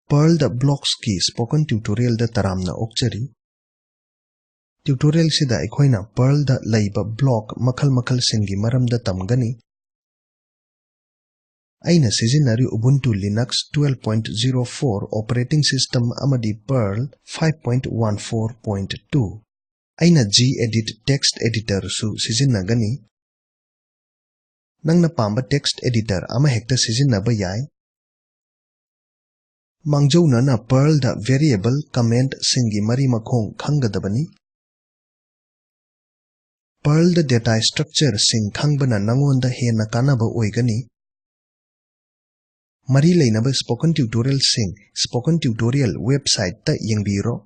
Perl the blocks ki spoken tutorial da taramna okchari. Tutorial sida aikoina Perl da laiba block makal singi maram da tamgani. Aina sizinari Ubuntu Linux 12.04 operating system amadi Perl 5.14.2. Aina gedit text editor su sizinagani. Nangna pamba text editor ama hekta sizinaba yai. Mangjauna na Perl da variable comment singi mari makhong khangadabani. Perl da data structure sing khangbana nangonda hena kanaba oigani. Mari lainaba spoken tutorial sing spoken tutorial website ta yengbiro.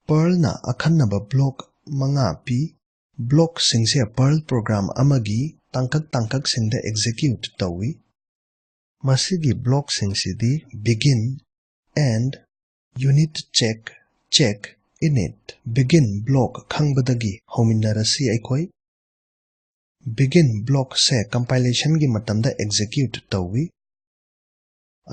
Perl na akhannaba block manga pi. Block singse Perl program amagi tangkak singda execute tawi. Masigi block singsidi begin, end, unit check, check, init. Begin block khangbadagi hominarasi aikoi. Begin block se compilation gi matamda execute tawi.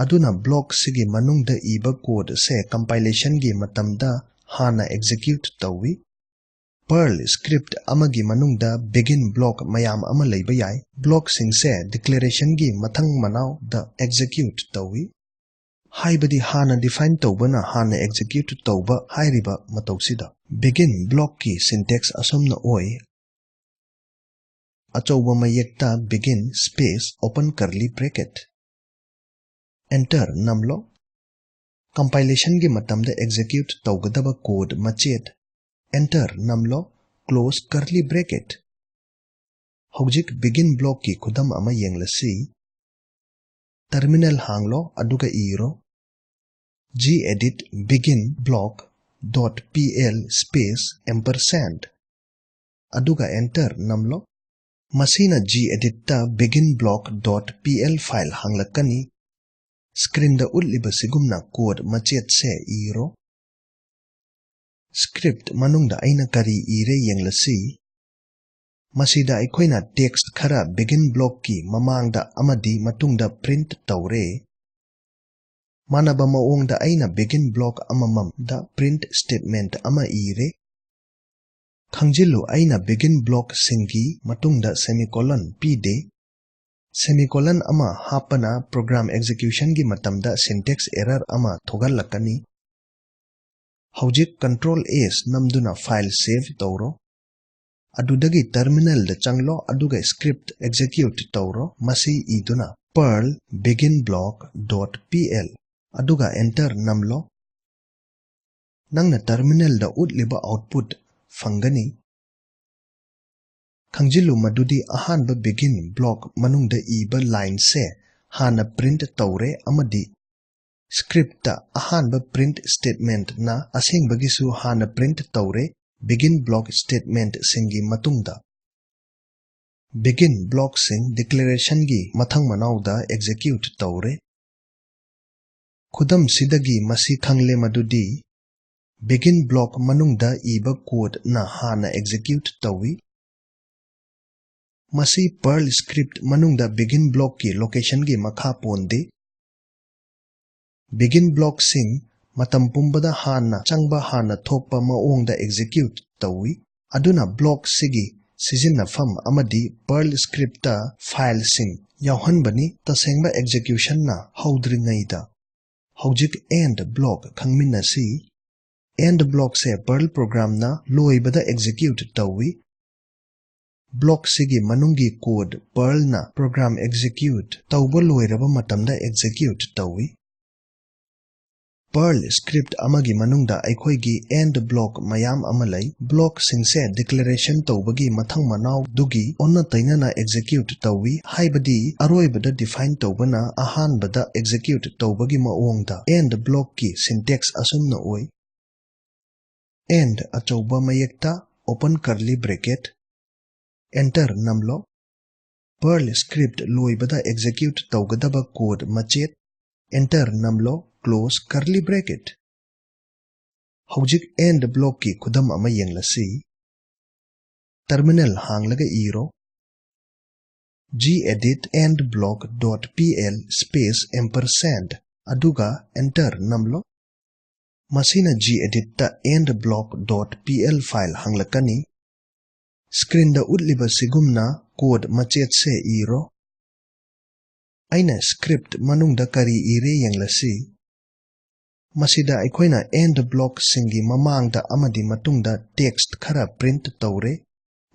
Aduna block sigi manungda iba code se compilation gi matamda hana execute tawi. Perl script amagi manungda begin block mayam ama leiba yai. Block singse declaration gi mathang manaw da execute tawi. Haibadi hana define tawbana hana execute tawba hairiba matawsida. Begin block ki syntax asomna oi. Achawba mayekta begin space open curly bracket. Enter namlo. Compilation gi matamda execute tawgadaba code machet. Enter namlo close curly bracket. Hojik begin block ki khudam ama yenglasi. Terminal hanglo aduga iro. Gedit begin block .pl space ampersand. Aduga enter namlo. Masina gedit ta begin block.pl file hanglakani. Screen da uliba sigumna code machet se iro. Script manungda aina kari ire yenglasi. Masida aikoina text khara begin block ki mamangda amadi matungda print tawre. Manaba maongda aina begin block amamam da print statement ama ire. Khangjilu aina begin block singi matungda semicolon pide. Semicolon ama hapana program execution gi matamda syntax error ama thogalakani. Hojik Control S namduna file save tawro. Adudagi terminal da changlo aduga script execute tawro masi iduna Perl begin block.pl. Aduga enter namlo. Nangna terminal da utliba output fangani. Khangjilu madudi ahanba begin block manungda iba line se hana print tawre amadi. Script ta ahanba print statement na asing bagisu hana print tawre begin block statement singi matungda. Begin block sing declaration gi mathang manawda execute tawre. Khudam sidagi masi khangle madudi. Begin block manungda iba code na hana execute tawi. Masi Perl script manungda begin block ki location gi makha ponde. Begin block sing matam pumbada hana changba hana thokpa maongda execute tawi. Aduna block sigi sizina fam amadi Perl script ta file sing yauhanbani tasengba execution na haudringaida. Hojik end block khangminasi. End block se Perl program na loibada execute tawi. Block sigi manungi code Perl na program execute tawba loiraba matamda execute tawi. Perl script amagi manungda aikoigi end block mayam amalai. Block singse declaration tawbagi mathang manaw dugi onna tainana execute tawi. Haibadi aroibada define tawbana ahanbada execute tawbagi maongda end block ki syntax asumna oi. End achawba mayekta open curly bracket. Enter namlo. Perl script loibada execute tawgadaba code machet. Enter namlo close curly bracket. Hojik end block ki khudam ama yenglasi. Terminal hanglaga iro. Gedit endblock.pl space ampersand. aduga enter namlo. Masina gedit ta endblock.pl file hanglakani. Screen da utliba sigumna code machet se iro. Aina script manungda kari ire yanglasi. Masida aikoina end block singi mamangda amadi matungda text khara print taure.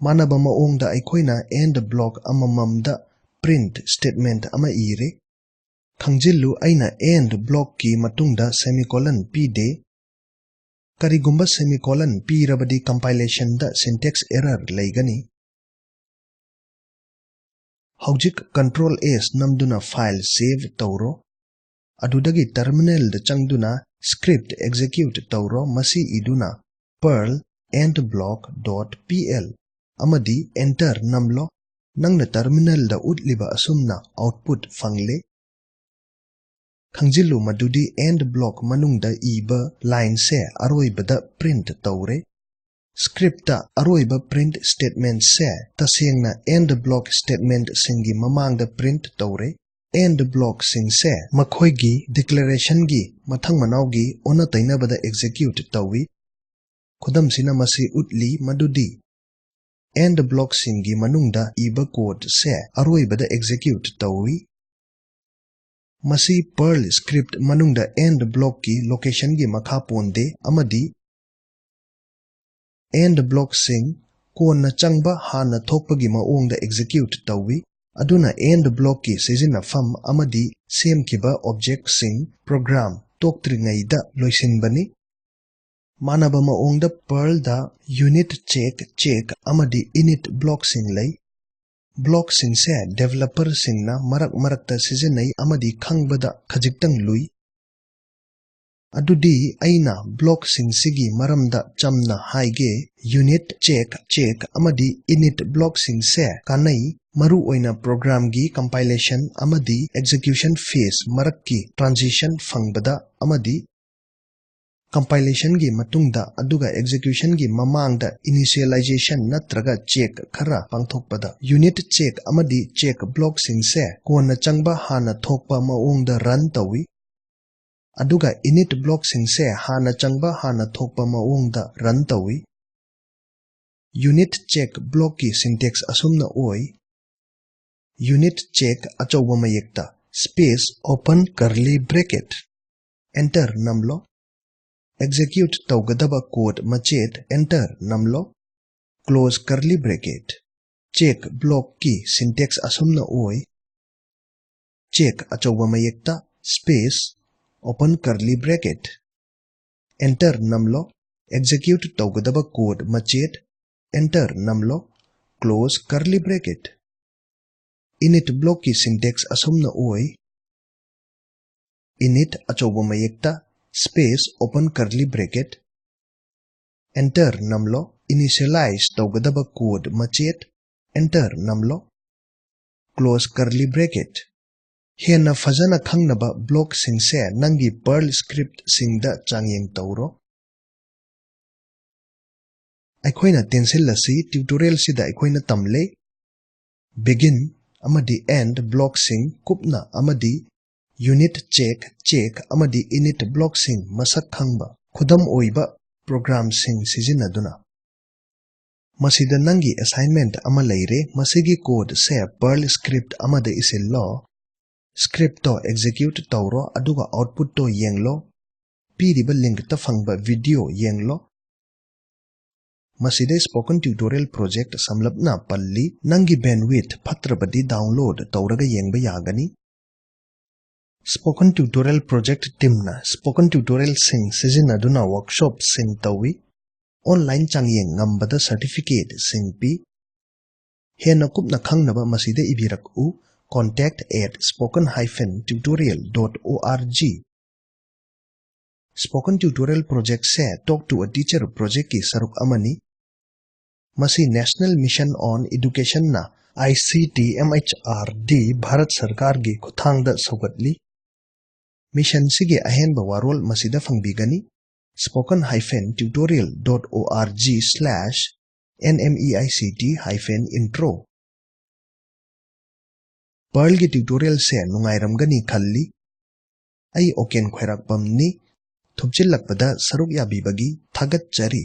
Manaba maongda aikoina end block amamamda print statement ama ire. Khangjillu aina end block ki matungda semicolon pide. Karigumba semicolon pirabadi compilation da syntax error laigani. Haujik Ctrl S namduna file save tauro. Adudagi terminal da changduna script execute tauro masi iduna perl endblock.pl amadi enter namlo. Nangna terminal da utliba asumna output fangle. Khangjillu madudi end block manungda iba line se aroibada print taure. Scripta aroiba print statement se tasengna end block statement singi mamangda print taure. End block sing se makhoigi declaration gi mathang manau gi ona tainabada execute tawi. Khudam sina masi utli madudi end block singi manungda iba code se aroibada execute tawi. Masi Perl script manungda end block ki location gi makha ponde amadi end block sing kona changba hana thokpagi maongda execute tawi. Aduna end block ki sizinafam amadi semkiba object sing program toktringaida loisinbani. Manaba maongda Perl da UNITCHECK amadi INIT block sing lay. Block sing se developer sing na marak sizinai amadi khangbada khajiktang lui. Adudi aina block sing sigi maramda chamna haige UNITCHECK amadi INIT block sing se kanai maru oina program gi compilation amadi execution phase marakki transition fangbada amadi compilation gi matungda aduga execution gi mamangda initialization natraga check khara pangthokpada unit check amadi check block sing se kona changba hana thokpa maongda run tawi. Aduga init block sing se hana changba hana thokpa maongda run tawi. Unit check block ki syntax asumna oi. Unit check achawba mayekta space open curly bracket enter namlo. Execute tawgadaba code machet enter namlo. Close curly bracket. Check block ki syntax asumna oi. Check achawba mayekta space open curly bracket enter namlo. Execute tawgadaba code machet enter namlo. Close curly bracket. Init block ki syntax asumna oi. Init achawba mayekta space open curly bracket enter namlo. Initialize tawgadaba code machet enter namlo. Close curly bracket. Hena fazana khangnaba block sing se nangi Perl script singda changyeng tawro. Aikoina tensil lasi tutorial sida aikoina tamle begin amadi end block sing kupna amadi unit check amadi init block sing masak khangba khudam oiba program sing sizinaduna. Masida nangi assignment ama leire masigi code se Perl script amada isillo. Script to execute tawro aduga output to yenglo. Piriba link ta fangba video yenglo. Masida spoken tutorial project samlapna palli nangi bandwidth phatrabadi download tawraga yengba yagani. Spoken tutorial project teamna spoken tutorial sing sizinaduna workshop sing tawi. Online changyeng ngambada certificate sing pi. Hena kupna khangnaba masida ibirak u contact@spoken-tutorial.org. Spoken tutorial project se talk to a teacher project ki saruk amani. Masi National Mission on Education na ICT MHRD Bharat Sarkar gi khuthangda saugatli. Mission sige ahenba warol masida fangbigani. spoken-tutorial.org/nmeict-intro. Perl gi tutorial se nungairamgani khalli. Ai Oken Khwairakpamni thupchilakpada saruk yabibagi thagatchari.